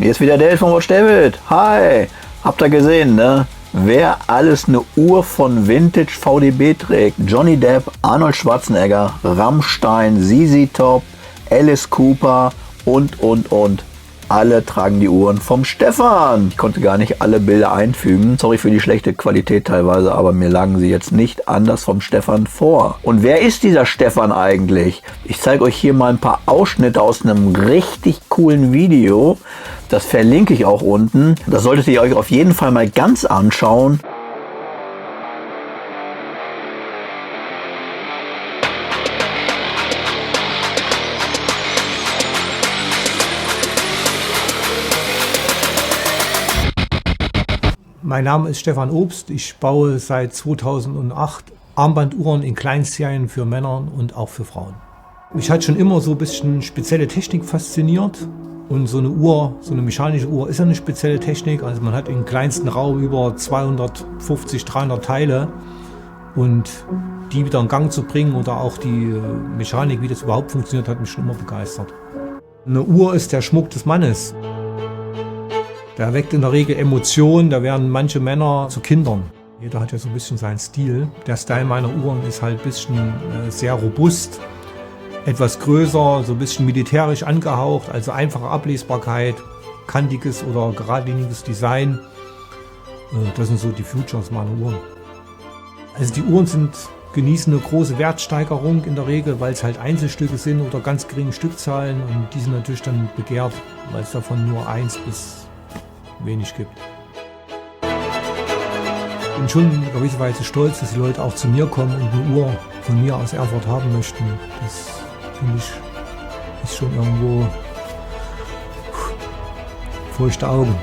Hier ist wieder Dale von Watch David. Hi! Habt ihr gesehen, ne? Wer alles eine Uhr von Vintage VDB trägt? Johnny Depp, Arnold Schwarzenegger, Rammstein, ZZ Top, Alice Cooper und. Alle tragen die Uhren vom Stefan. Ich konnte gar nicht alle Bilder einfügen. Sorry für die schlechte Qualität teilweise, aber mir lagen sie jetzt nicht anders vom Stefan vor. Und wer ist dieser Stefan eigentlich? Ich zeige euch hier mal ein paar Ausschnitte aus einem richtig coolen Video. Das verlinke ich auch unten. Das solltet ihr euch auf jeden Fall mal ganz anschauen. Mein Name ist Stefan Obst. Ich baue seit 2008 Armbanduhren in Kleinserien für Männer und auch für Frauen. Mich hat schon immer so ein bisschen spezielle Technik fasziniert. Und so eine Uhr, so eine mechanische Uhr ist ja eine spezielle Technik. Also man hat im kleinsten Raum über 250, 300 Teile. Und die wieder in Gang zu bringen oder auch die Mechanik, wie das überhaupt funktioniert, hat mich schon immer begeistert. Eine Uhr ist der Schmuck des Mannes. Der weckt in der Regel Emotionen, da werden manche Männer zu Kindern. Jeder hat ja so ein bisschen seinen Stil. Der Style meiner Uhren ist halt ein bisschen sehr robust, etwas größer, so ein bisschen militärisch angehaucht, also einfache Ablesbarkeit, kantiges oder geradliniges Design. Das sind so die Features meiner Uhren. Also die Uhren genießen eine große Wertsteigerung in der Regel, weil es halt Einzelstücke sind oder ganz geringe Stückzahlen und die sind natürlich dann begehrt, weil es davon nur 1 bis wenig gibt. Ich bin schon in gewisser Weise stolz, dass die Leute auch zu mir kommen und eine Uhr von mir aus Erfurt haben möchten. Das finde ich ist schon irgendwo feuchte Augen.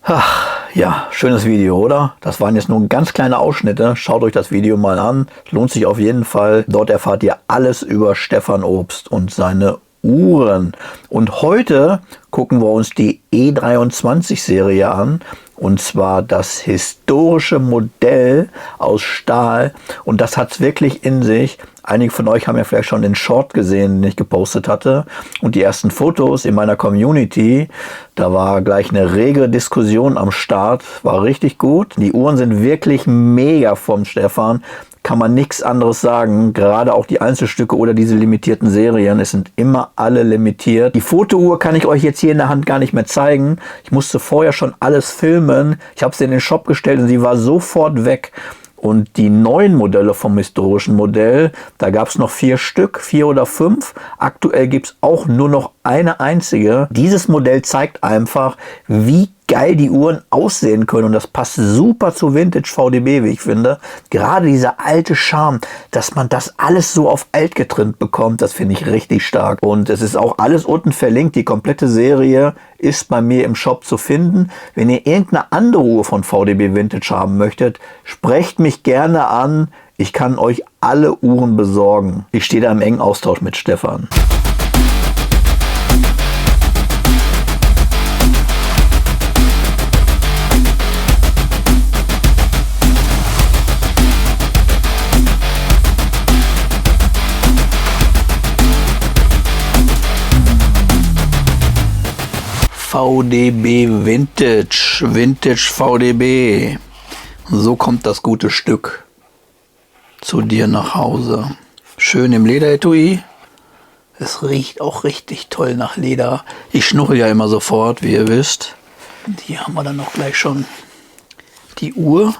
Ach, ja, schönes Video, oder? Das waren jetzt nur ganz kleine Ausschnitte. Schaut euch das Video mal an. Lohnt sich auf jeden Fall. Dort erfahrt ihr alles über Stefan Obst und seine Uhren. Und heute gucken wir uns die E23-Serie an. Und zwar das historische Modell aus Stahl. Und das hat es wirklich in sich. Einige von euch haben ja vielleicht schon den Short gesehen, den ich gepostet hatte. Und die ersten Fotos in meiner Community, da war gleich eine rege Diskussion am Start. War richtig gut. Die Uhren sind wirklich mega vom Stefan. Kann man nichts anderes sagen. Gerade auch die Einzelstücke oder diese limitierten Serien. Es sind immer alle limitiert. Die Fotouhr kann ich euch jetzt hier in der Hand gar nicht mehr zeigen. Ich musste vorher schon alles filmen. Ich habe sie in den Shop gestellt und sie war sofort weg. Und die neuen Modelle vom historischen Modell, da gab es noch 4 Stück, 4 oder 5. Aktuell gibt es auch nur noch eine einzige. Dieses Modell zeigt einfach, wie geil die Uhren aussehen können. Und das passt super zu Vintage VDB, wie ich finde. Gerade dieser alte Charme, dass man das alles so auf alt getrimmt bekommt, das finde ich richtig stark. Und es ist auch alles unten verlinkt. Die komplette Serie ist bei mir im Shop zu finden. Wenn ihr irgendeine andere Uhr von VDB Vintage haben möchtet, sprecht mich gerne an. Ich kann euch alle Uhren besorgen. Ich stehe da im engen Austausch mit Stefan. VDB Vintage VDB. So kommt das gute Stück zu dir nach Hause. Schön im Lederetui. Es riecht auch richtig toll nach Leder. Ich schnurre ja immer sofort, wie ihr wisst. Und hier haben wir dann auch gleich schon die Uhr.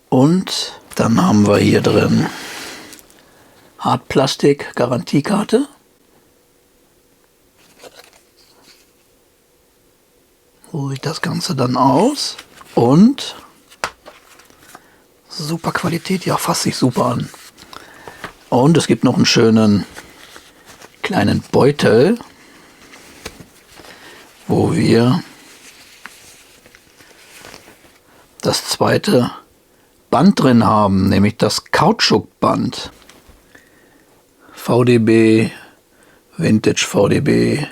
Und dann haben wir hier drin Hartplastik Garantiekarte. So sieht das Ganze dann aus. Und super Qualität, ja, fasst sich super an. Und es gibt noch einen schönen kleinen Beutel, wo wir das zweite Band drin haben, nämlich das Kautschukband. VDB, Vintage VDB,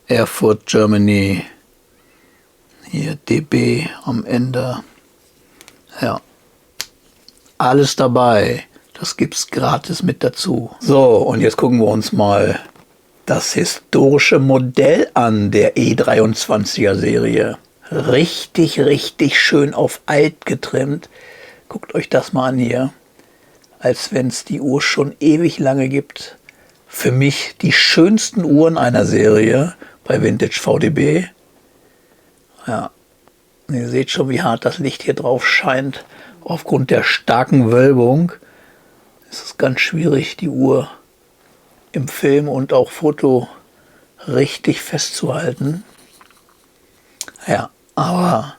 Erfurt, Germany. Hier DB am Ende. Ja, alles dabei. Das gibt's gratis mit dazu. So, und jetzt gucken wir uns mal das historische Modell an der E23er Serie. Richtig, richtig schön auf alt getrimmt. Guckt euch das mal an hier. Als wenn es die Uhr schon ewig lange gibt. Für mich die schönsten Uhren einer Serie bei Vintage VDB. Ja, ihr seht schon, wie hart das Licht hier drauf scheint. Aufgrund der starken Wölbung ist es ganz schwierig, die Uhr im Film und auch Foto richtig festzuhalten. Ja, aber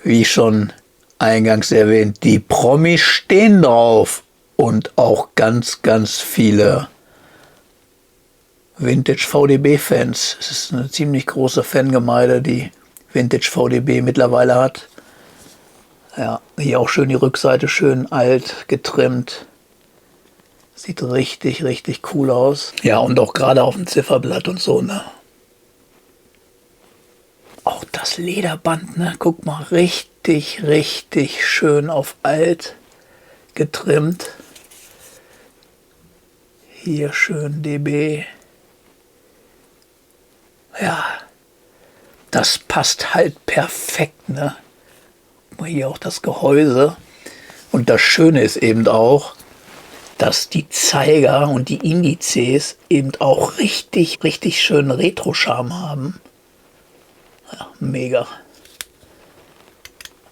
wie schon eingangs erwähnt, die Promis stehen drauf und auch ganz, ganz viele Vintage VDB-Fans. Es ist eine ziemlich große Fangemeinde, die Vintage VDB mittlerweile hat. Ja, hier auch schön die Rückseite, schön alt getrimmt. Sieht richtig, richtig cool aus. Ja, und auch gerade auf dem Zifferblatt und so, ne? Auch das Lederband, ne? Guck mal, richtig, richtig schön auf alt getrimmt. Hier schön DB. Ja, das passt halt perfekt, ne? Guck mal, hier auch das Gehäuse. Und das Schöne ist eben auch, dass die Zeiger und die Indizes eben auch richtig, richtig schön Retro-Charme haben. Ja, mega.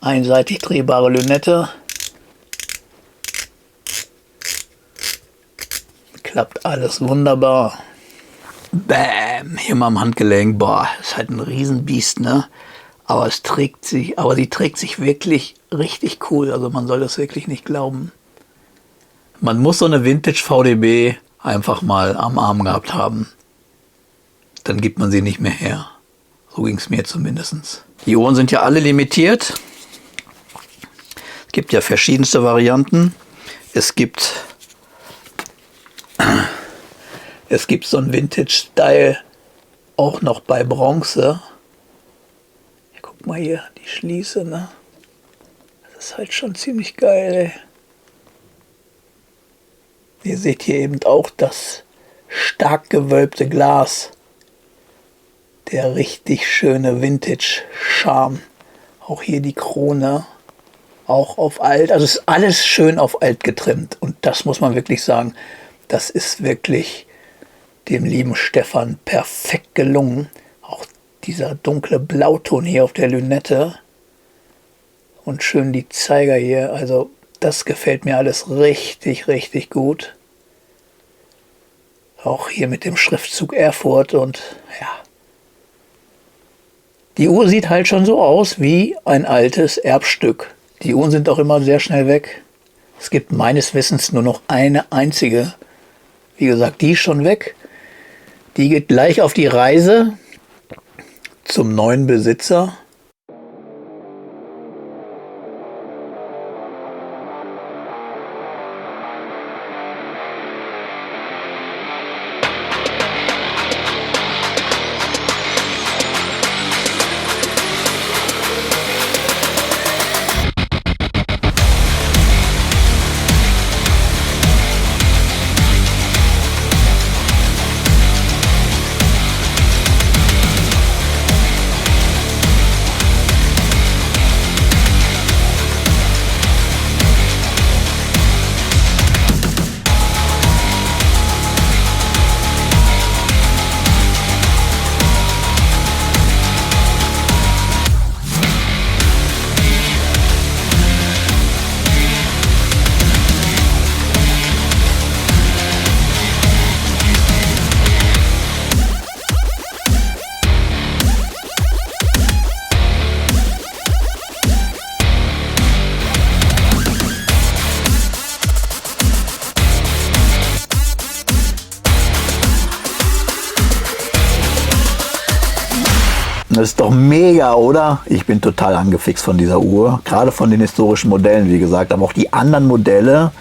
Einseitig drehbare Lünette. Klappt alles wunderbar. Bäm, hier mal am Handgelenk. Boah, ist halt ein Riesenbiest, ne? Aber sie trägt sich wirklich richtig cool. Also man soll das wirklich nicht glauben. Man muss so eine Vintage VDB einfach mal am Arm gehabt haben. Dann gibt man sie nicht mehr her. So ging es mir zumindest. Die Uhren sind ja alle limitiert. Es gibt ja verschiedenste Varianten. Es gibt so einen Vintage-Style auch noch bei Bronze. Ja, guck mal hier, die Schließe, ne? Das ist halt schon ziemlich geil, ey. Ihr seht hier eben auch das stark gewölbte Glas. Der richtig schöne Vintage-Charme. Auch hier die Krone. Auch auf alt. Also es ist alles schön auf alt getrimmt. Und das muss man wirklich sagen. Das ist wirklich dem lieben Stefan perfekt gelungen. Auch dieser dunkle Blauton hier auf der Lünette. Und schön die Zeiger hier. Also das gefällt mir alles richtig, richtig gut. Auch hier mit dem Schriftzug Erfurt und ja. Die Uhr sieht halt schon so aus wie ein altes Erbstück. Die Uhren sind auch immer sehr schnell weg. Es gibt meines Wissens nur noch eine einzige. Wie gesagt, die ist schon weg. Die geht gleich auf die Reise zum neuen Besitzer. Das ist doch mega, oder? Ich bin total angefixt von dieser Uhr. Gerade von den historischen Modellen, wie gesagt. Aber auch die anderen Modelle.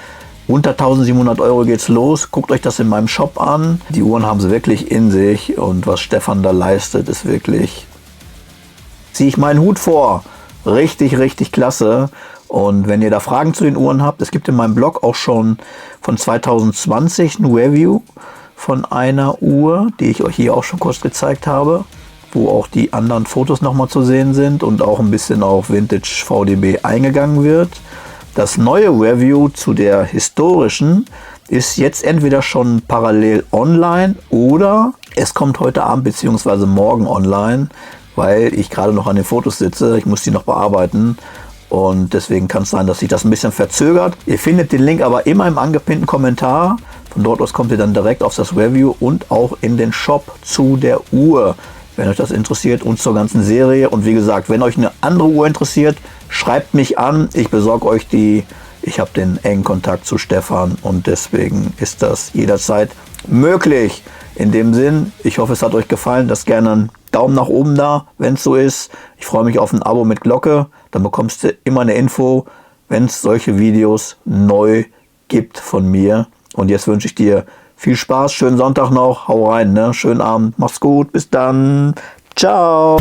Unter 1700 € geht's los. Guckt euch das in meinem Shop an. Die Uhren haben sie wirklich in sich. Und was Stefan da leistet, ist wirklich... Ziehe ich meinen Hut vor. Richtig, richtig klasse. Und wenn ihr da Fragen zu den Uhren habt, es gibt in meinem Blog auch schon von 2020 ein Review von einer Uhr, die ich euch hier auch schon kurz gezeigt habe, wo auch die anderen Fotos nochmal zu sehen sind und auch ein bisschen auf Vintage VDB eingegangen wird. Das neue Review zu der historischen ist jetzt entweder schon parallel online oder es kommt heute Abend bzw. morgen online, weil ich gerade noch an den Fotos sitze. Ich muss die noch bearbeiten und deswegen kann es sein, dass sich das ein bisschen verzögert. Ihr findet den Link aber immer im angepinnten Kommentar. Von dort aus kommt ihr dann direkt auf das Review und auch in den Shop zu der Uhr, wenn euch das interessiert, und zur ganzen Serie. Und wie gesagt, wenn euch eine andere Uhr interessiert, schreibt mich an. Ich besorge euch die. Ich habe den engen Kontakt zu Stefan und deswegen ist das jederzeit möglich. In dem Sinn, ich hoffe, es hat euch gefallen. Lasst gerne einen Daumen nach oben da, wenn es so ist. Ich freue mich auf ein Abo mit Glocke. Dann bekommst du immer eine Info, wenn es solche Videos neu gibt von mir. Und jetzt wünsche ich dir viel Spaß, schönen Sonntag noch, hau rein, ne? Schönen Abend, mach's gut, bis dann, ciao.